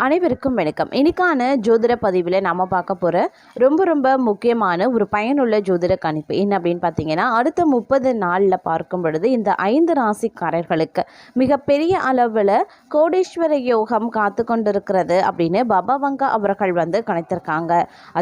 அனைவருக்கும் வணக்கம். இன்னைக்கான ஜோதிட பதிவில் நாம் பார்க்க போகிற ரொம்ப முக்கியமான ஒரு பயனுள்ள ஜோதிட கணிப்பு என்ன அப்படின்னு பார்த்தீங்கன்னா, அடுத்த 30 நாளில் பார்க்கும் பொழுது இந்த 5 ராசிக்காரர்களுக்கு மிகப்பெரிய அளவில் கோடீஸ்வர யோகம் காத்து கொண்டிருக்கிறது அப்படின்னு பபவங்கா அவர்கள் கணித்திருக்காங்க.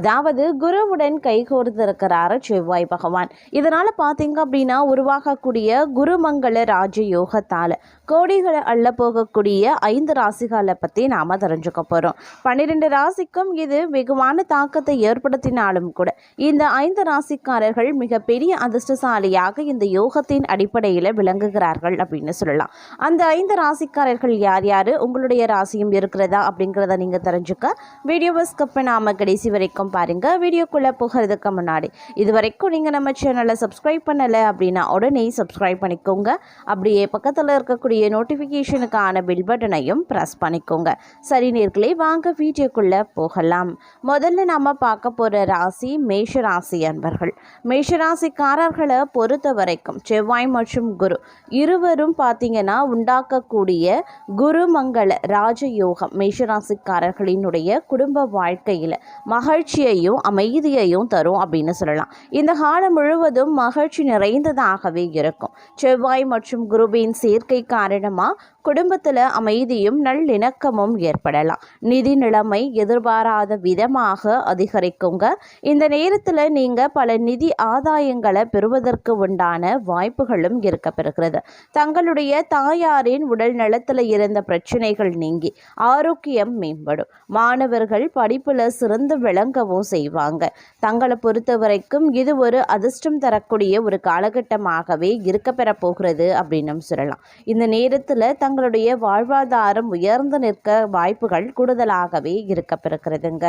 அதாவது குருவுடன் கைகோர்த்திருக்கிறார் செவ்வாய் பகவான். இதனால் பார்த்தீங்க அப்படின்னா உருவாகக்கூடிய குருமங்கள ராஜ யோகத்தால் கோடிகளை அள்ள போகக்கூடிய 5 ராசிகளை பற்றி நாம் தெரிஞ்சுக்க போகிறோம். 12 ராசிக்கும் இது வெகுவான தாக்கத்தை ஏற்படுத்தினாலும் கூட இந்த 5 ராசிக்காரர்கள் மிகப்பெரிய அதிர்ஷ்டசாலியாக இந்த யோகத்தின் அடிப்படையில் விளங்குகிறார்கள் அப்படின்னு சொல்லலாம். அந்த 5 ராசிக்காரர்கள் யார் யார், உங்களுடைய ராசியும் இருக்கிறதா அப்படிங்கிறத நீங்கள் தெரிஞ்சுக்க வீடியோவை ஸ்கிப் பண்ணாமல் கடைசி வரைக்கும் பாருங்கள். வீடியோக்குள்ளே போகிறதுக்கு முன்னாடி இது வரைக்கும் நீங்கள் நம்ம சேனலை சப்ஸ்கிரைப் பண்ணலை அப்படின்னா உடனே சப்ஸ்கிரைப் பண்ணிக்கோங்க. அப்படியே பக்கத்தில் இருக்கக்கூடிய நோட்டிஃபிகேஷனுக்கான பில் பட்டனையும் ப்ரெஸ் பண்ணிக்கோங்க. சரி நேர்களே, வாங்க வீடியோக்குள்ளே போகலாம். முதல்ல நம்ம பார்க்க போகிற ராசி மேஷ ராசி அன்பர்கள். மேஷராசிக்காரர்களை பொறுத்த வரைக்கும் செவ்வாய் மற்றும் குரு இருவரும் பார்த்தீங்கன்னா உண்டாக்கக்கூடிய குருமங்கள ராஜயோகம் மேஷராசிக்காரர்களினுடைய குடும்ப வாழ்க்கையில் மகிழ்ச்சியையும் அமைதியையும் தரும் அப்படின்னு சொல்லலாம். இந்த காலம் முழுவதும் மகிழ்ச்சி நிறைந்ததாகவே இருக்கும். செவ்வாய் மற்றும் குருவின் சேர்க்கை காரணமாக குடும்பத்தில் அமைதியும் நல்லிணக்கமும் ஏற்படலாம். நிதி நிலைமை எதிர்பாராத விதமாக அதிகரிக்குங்க. இந்த நேரத்தில் நீங்கள் பல நிதி ஆதாயங்களை பெறுவதற்கு உண்டான வாய்ப்புகளும் இருக்கப்பெறுகிறது. தங்களுடைய தாயாரின் உடல் நலத்தில் இருந்த பிரச்சனைகள் நீங்கி ஆரோக்கியம் மேம்படும். மாணவர்கள் படிப்பில் சிறந்து விளங்கவும் செய்வாங்க. தங்களை பொறுத்த வரைக்கும் இது ஒரு அதிர்ஷ்டம் தரக்கூடிய ஒரு காலகட்டமாகவே இருக்கப்பெற போகிறது அப்படின்னு சொல்லலாம். இந்த நேரத்தில் தங்களுடைய வாழ்வாதாரம் உயர்ந்து நிற்க வாய்ப்புகள் கூடுதலாகவே இருக்கப்பெறுகிறதுங்க.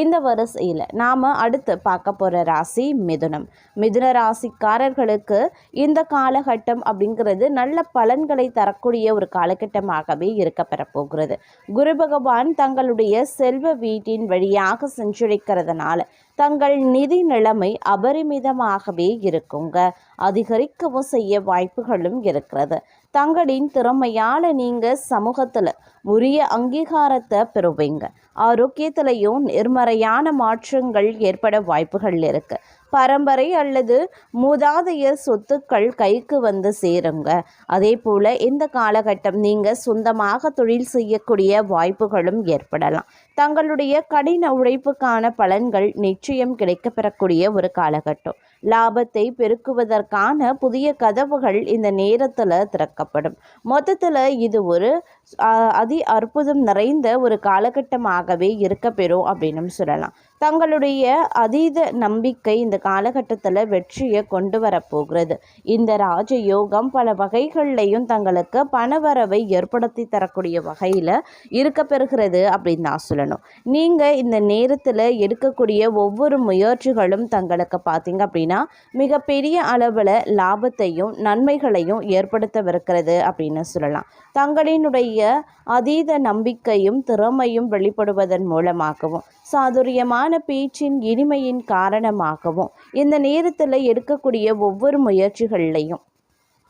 இந்த வரிசையில் நாம் அடுத்து பார்க்க போகிற ராசி மிதுனம். மிதுன ராசிக்காரர்களுக்கு இந்த காலகட்டம் அப்படிங்கிறது நல்ல பலன்களை தரக்கூடிய ஒரு காலகட்டமாகவே இருக்கப்பெற போகிறது. குரு பகவான் தங்களுடைய செல்வ வீட்டின் வழியாக சென்றடைக்கிறதுனால தங்கள் நிதி நிலைமை அபரிமிதமாகவே இருக்குங்க. அதிகரிக்கவும் செய்ய வாய்ப்புகளும் இருக்கிறது. தங்களின் திறமையால் நீங்கள் சமூகத்தில் உரிய அங்கீகாரத்தை பெறுவீங்க. ஆரோக்கியத்திலையும் நேர்மறையான மாற்றங்கள் ஏற்பட வாய்ப்புகள் இருக்கு. பரம்பரை அல்லது மூதாதைய சொத்துக்கள் கைக்கு சேருங்க. அதே போல் இந்த காலகட்டம் நீங்கள் சொந்தமாக தொழில் செய்யக்கூடிய வாய்ப்புகளும் ஏற்படலாம். தங்களுடைய கடின உழைப்புக்கான பலன்கள் நிச்சயம் கிடைக்கப்பெறக்கூடிய ஒரு காலகட்டம். லாபத்தை பெருக்குவதற்கான புதிய கதவுகள் இந்த நேரத்தில் திறக்கப்படும். மொத்தத்தில் இது ஒரு அற்புதம் நிறைந்த ஒரு காலகட்டமாகவே இருக்கப்பெறும் அப்படின்னு சொல்லலாம். தங்களுடைய அதீத நம்பிக்கை இந்த காலகட்டத்தில் வெற்றியை கொண்டு வரப்போகிறது. இந்த ராஜயோகம் பல வகைகள்லையும் தங்களுக்கு பணவரவை ஏற்படுத்தி தரக்கூடிய வகையில் இருக்கப்பெறுகிறது அப்படின்னு நான் சொல்லணும். நீங்கள் இந்த நேரத்தில் எடுக்கக்கூடிய ஒவ்வொரு முயற்சிகளும் தங்களுக்கு பார்த்தீங்க அப்படின்னா மிகப்பெரிய அளவில் லாபத்தையும் நன்மைகளையும் ஏற்படுத்தவிருக்கிறது அப்படின்னு சொல்லலாம். தங்களினுடைய அதீத நம்பிக்கையும் திறமையும் வெளிப்படுவதன் மூலமாகவும் சாதுரியமான பேச்சின் இனிமையின் காரணமாகவும் இந்த நேரத்தில் எடுக்கக்கூடிய ஒவ்வொரு முயற்சிகள்லையும்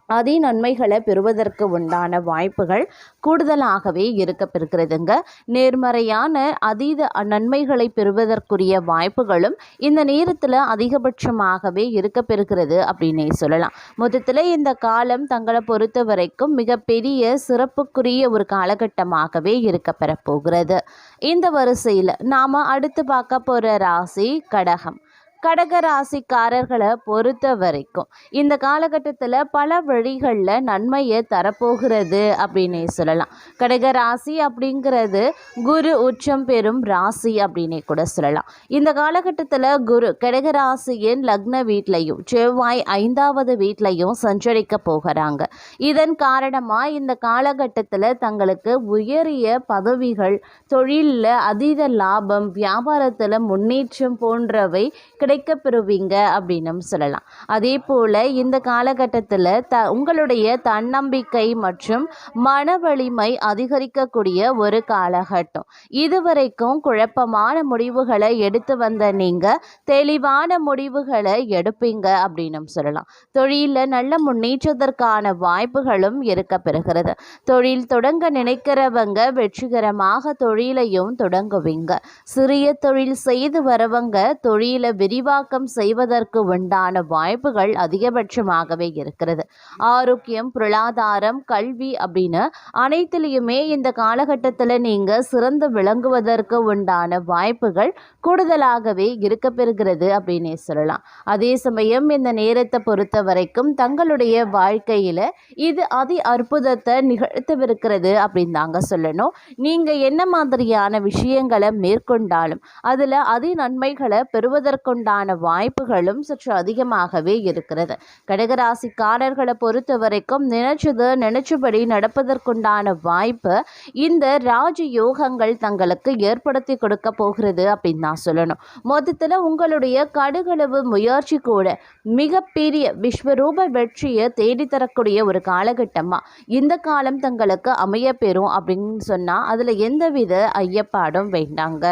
அதி நன்மைகளை பெறுவதற்கு உண்டான வாய்ப்புகள் கூடுதலாகவே இருக்கப்பெறுகிறதுங்க. நேர்மறையான அதீத நன்மைகளை பெறுவதற்குரிய வாய்ப்புகளும் இந்த நேரத்தில் அதிகபட்சமாகவே இருக்கப்பெறுகிறது அப்படின்னே சொல்லலாம். மொத்தத்தில் இந்த காலம் தங்களை பொறுத்த வரைக்கும் மிகப்பெரிய சிறப்புக்குரிய ஒரு காலகட்டமாகவே இருக்கப்பெற போகிறது. இந்த வரிசையில் நாம் அடுத்து பார்க்க போகிற ராசி கடகம். கடக ராசிக்காரர்களை பொறுத்த வரைக்கும் இந்த காலகட்டத்தில் பல வழிகளில் நன்மையை தரப்போகிறது அப்படின்னே சொல்லலாம். கடக ராசி அப்படிங்கிறது குரு உச்சம் பெறும் ராசி அப்படின்னே கூட சொல்லலாம். இந்த காலகட்டத்தில் குரு கடக ராசியின் லக்ன வீட்லையும் செவ்வாய் 5வது வீட்லையும் சஞ்சரிக்க போகிறாங்க. இதன் காரணமாக இந்த காலகட்டத்தில் தங்களுக்கு உயரிய பதவிகள், தொழிலில் அதீத லாபம், வியாபாரத்தில் முன்னேற்றம் போன்றவை கிடைக்கப்பெறுவீங்க அப்படின்னு சொல்லலாம். அதே போல் இந்த காலகட்டத்தில் உங்களுடைய தன்னம்பிக்கை மற்றும் மன வலிமை அதிகரிக்கக்கூடிய ஒரு காலகட்டம். இதுவரைக்கும் குழப்பமான முடிவுகளை எடுத்து வந்த நீங்கள் தெளிவான முடிவுகளை எடுப்பீங்க அப்படின்னு சொல்லலாம். தொழிலில் நல்ல முன்னேற்றத்திற்கான வாய்ப்புகளும் இருக்க பெறுகிறது. தொழில் தொடங்க நினைக்கிறவங்க வெற்றிகரமாக தொழிலையும் தொடங்குவீங்க. சிறிய தொழில் செய்து வரவங்க தொழிலை விரிவாக்கம் செய்வதற்கு உண்டான வாய்ப்புகள் அதிகபட்சமாகவே இருக்கிறது. ஆரோக்கியம், பொருளாதாரம், கல்வி அப்படின்னு அனைத்திலையுமே இந்த காலகட்டத்தில் நீங்கள் சிறந்து விளங்குவதற்கு உண்டான வாய்ப்புகள் கூடுதலாகவே இருக்க பெறுகிறது அப்படின்னே சொல்லலாம். அதே சமயம் இந்த நேரத்தை பொறுத்த வரைக்கும் தங்களுடைய வாழ்க்கையில் இது அதி அற்புதத்தை நிகழ்த்தவிருக்கிறது அப்படின்னு தாங்க சொல்லணும். நீங்கள் என்ன மாதிரியான விஷயங்களை மேற்கொண்டாலும் அதில் அதி நன்மைகளை பெறுவதற்குண்டான வாய்ப்புகளும் சற்று அதிகமாகவே இருக்கிறது. கடகராசிக்காரர்களை பொறுத்த வரைக்கும் நினைச்சபடி நடப்பதற்குண்டான வாய்ப்பு இந்த ராஜ யோகங்கள் தங்களுக்கு ஏற்படுத்தி கொடுக்க போகிறது அப்படின்னு தான் சொல்லணும். மொத்தத்தில் உங்களுடைய கடுகளவு முயற்சி கூட மிகப்பெரிய விஸ்வரூப வெற்றியை தேடித்தரக்கூடிய ஒரு காலகட்டமாக இந்த காலம் தங்களுக்கு அமைய பெறும் அப்படின்னு சொன்னால் அதில் எந்தவித ஐயப்பாடும் வேண்டாங்க.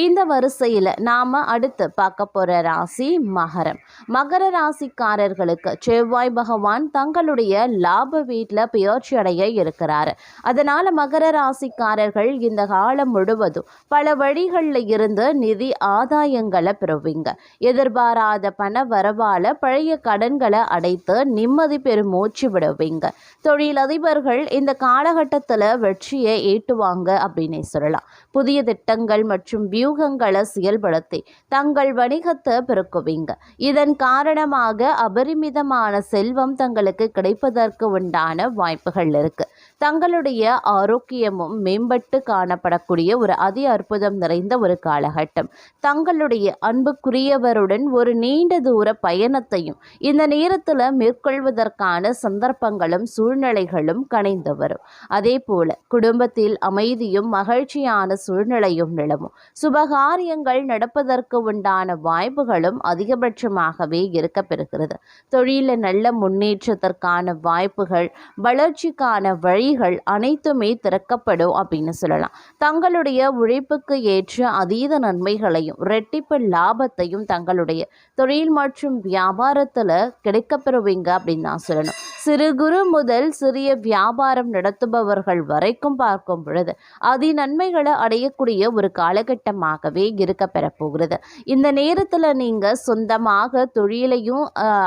இந்த வரிசையில் நாம் அடுத்து பார்க்க போகிற ராசி மகரம். மகர ராசிக்காரர்களுக்கு செவ்வாய் பகவான் தங்களுடைய லாப வீட்டில் பெயர்ச்சி அடைய இருக்கிறார். அதனால் மகர ராசிக்காரர்கள் இந்த காலம் முழுவதும் பல வழிகளில் இருந்து நிதி ஆதாயங்களை பெறுவீங்க. எதிர்பாராத பண வரவால் பழைய கடன்களை அடைத்து நிம்மதி பெரும் மூச்சு விடுவீங்க. தொழிலதிபர்கள் இந்த காலகட்டத்தில் வெற்றியை ஈட்டுவாங்க அப்படின்னே சொல்லலாம். புதிய திட்டங்கள் மற்றும் வியூகங்களை செயல்படுத்தி தங்கள் வணிகத்தை பெருக்குவீங்க. இதன் காரணமாக அபரிமிதமான செல்வம் தங்களுக்கு கிடைப்பதற்கு உண்டான வாய்ப்புகள் இருக்கு. தங்களுடைய ஆரோக்கியமும் மேம்பட்டு காணப்படக்கூடிய ஒரு அதி அற்புதம் நிறைந்த ஒரு காலகட்டம். தங்களுடைய அன்புக்குரியவருடன் ஒரு நீண்ட தூர பயணத்தையும் இந்த நேரத்தில் மேற்கொள்வதற்கான சந்தர்ப்பங்களும் சூழ்நிலைகளும் கணிந்து வரும். அதே போல குடும்பத்தில் அமைதியும் மகிழ்ச்சியான சூழ்நிலையும் நிலவும். சுபகாரியங்கள் நடப்பதற்கு உண்டான வாய்ப்புகளும் அதிகபட்சமாகவே இருக்க பெறுகிறது. தொழிலில் நல்ல முன்னேற்றத்திற்கான வாய்ப்புகள், வளர்ச்சிக்கான வழிகள் அனைத்துமே திறக்கப்படும் அப்படின்னு சொல்லலாம். தங்களுடைய உழைப்புக்கு ஏற்ற அதீத நன்மைகளையும் இரட்டிப்பு லாபத்தையும் தங்களுடைய தொழில் மற்றும் வியாபாரத்தில் கிடைக்கப்பெறுவீங்க அப்படின்னு தான் சொல்லணும். சிறு குறு முதல் சிறிய வியாபாரம் நடத்துபவர்கள் வரைக்கும் பார்க்கும் பொழுது அதி நன்மைகளை அடையக்கூடிய ஒரு காலகட்டமாகவே இருக்க பெறப்போகிறது. இந்த நேரத்தில் நீங்கள் சொந்தமாக தொழிலையும்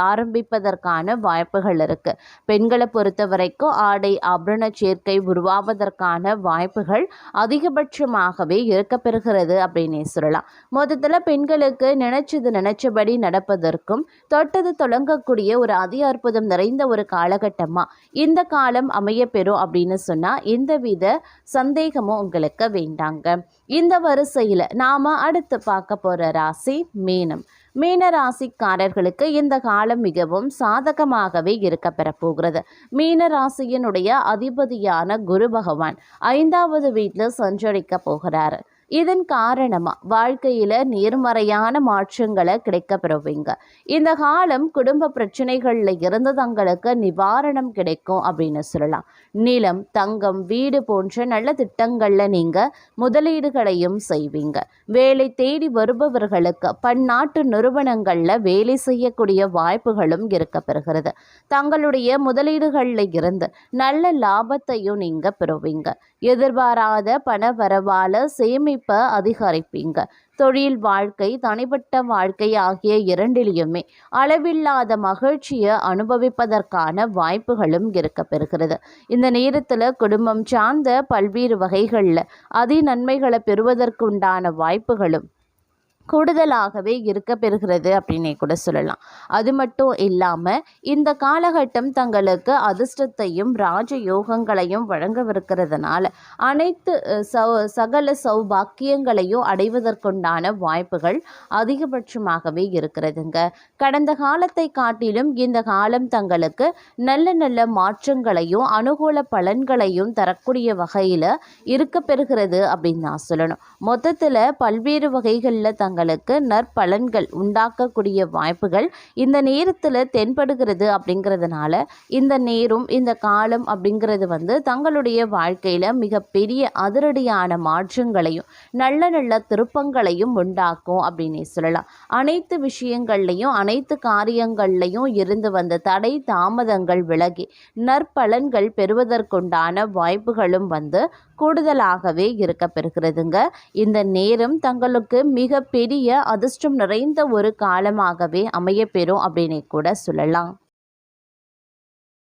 ஆரம்பிப்பதற்கான வாய்ப்புகள் இருக்கு. பெண்களை பொறுத்த வரைக்கும் ஆடை ஆபரண சேர்க்கை உருவாவதற்கான வாய்ப்புகள் அதிகபட்சமாகவே இருக்க பெறுகிறது அப்படின்னே சொல்லலாம். மொத்தத்தில் பெண்களுக்கு நினைச்சபடி நடப்பதற்கும் தொட்டது தொடங்கக்கூடிய ஒரு அதி அற்புதம் நிறைந்த ஒரு காலகட்டமாக இந்த காலம் அமைய பெறும் அப்படின்னு சொன்னால் எந்தவித சந்தேகமும் உங்களுக்கு வேண்டாங்க. இந்த வரிசையில் நாம் அடுத்து பார்க்க போகிற ராசி மீனம். மீன ராசிக்காரர்களுக்கு இந்த காலம் மிகவும் சாதகமாகவே இருக்க பெறப்போகிறது. மீன ராசியினுடைய அதிபதியான குரு பகவான் 5வது வீட்டில் சஞ்சரிக்க போகிறார். இதன் காரணமாக வாழ்க்கையில் நேர்மறையான மாற்றங்களை கிடைக்க பெறுவீங்க. இந்த காலம் குடும்ப பிரச்சனைகளில் இருந்து தங்களுக்கு நிவாரணம் கிடைக்கும் அப்படின்னு சொல்லலாம். நிலம், தங்கம், வீடு போன்ற நல்ல திட்டங்களில் நீங்கள் முதலீடுகளையும் செய்வீங்க. வேலை தேடி வருபவர்களுக்கு பன்னாட்டு நிறுவனங்களில் வேலை செய்யக்கூடிய வாய்ப்புகளும் இருக்க பெறுகிறது. தங்களுடைய முதலீடுகளில் இருந்து நல்ல லாபத்தையும் நீங்கள் பெறுவீங்க. எதிர்பாராத பண வரவால சேமிப்பை அதிகரிப்பீங்க. தொழில் வாழ்க்கை, தனிப்பட்ட வாழ்க்கை ஆகிய இரண்டிலையுமே அளவில்லாத மகிழ்ச்சியை அனுபவிப்பதற்கான வாய்ப்புகளும் இருக்க பெறுகிறது. இந்த நேரத்தில் குடும்பம் சார்ந்த பல்வேறு வகைகளில் அதி நன்மைகளை பெறுவதற்குண்டான வாய்ப்புகளும் கூடுதலாகவே இருக்க பெறுகிறது அப்படின்னே கூட சொல்லலாம். அது மட்டும் இல்லாமல் இந்த காலகட்டம் தங்களுக்கு அதிர்ஷ்டத்தையும் ராஜயோகங்களையும் வழங்கவிருக்கிறதுனால அனைத்து சகல சௌபாக்கியங்களையும் அடைவதற்குண்டான வாய்ப்புகள் அதிகபட்சமாகவே இருக்கிறதுங்க. கடந்த காலத்தை காட்டிலும் இந்த காலம் தங்களுக்கு நல்ல நல்ல மாற்றங்களையும் அனுகூல பலன்களையும் தரக்கூடிய வகையில் இருக்க பெறுகிறது அப்படின்னு நான் சொல்லணும். மொத்தத்தில் பல்வேறு வகைகளில் தங்களுக்கு நற்பலன்கள் உண்டாக்கக்கூடிய வாய்ப்புகள் இந்த நேரத்தில் தென்படுகிறது. அப்படிங்கிறதுனால இந்த நேரம் இந்த காலம் அப்படிங்கிறது தங்களுடைய வாழ்க்கையில் மிகப்பெரிய அதிரடியான மாற்றங்களையும் நல்ல நல்ல திருப்பங்களையும் உண்டாக்கும் அப்படின்னே சொல்லலாம். அனைத்து விஷயங்கள்லையும் அனைத்து காரியங்கள்லையும் இருந்து வந்த தடை தாமதங்கள் விலகி நற்பலன்கள் பெறுவதற்குண்டான வாய்ப்புகளும் கூடுதலாகவே இருக்க பெறுகிறதுங்க. இந்த நேரம் தங்களுக்கு மிக பெரிய அதிர்ஷ்டம் நிறைந்த ஒரு காலமாகவே அமையப்பெறும் அப்படின்னே கூட சொல்லலாம்.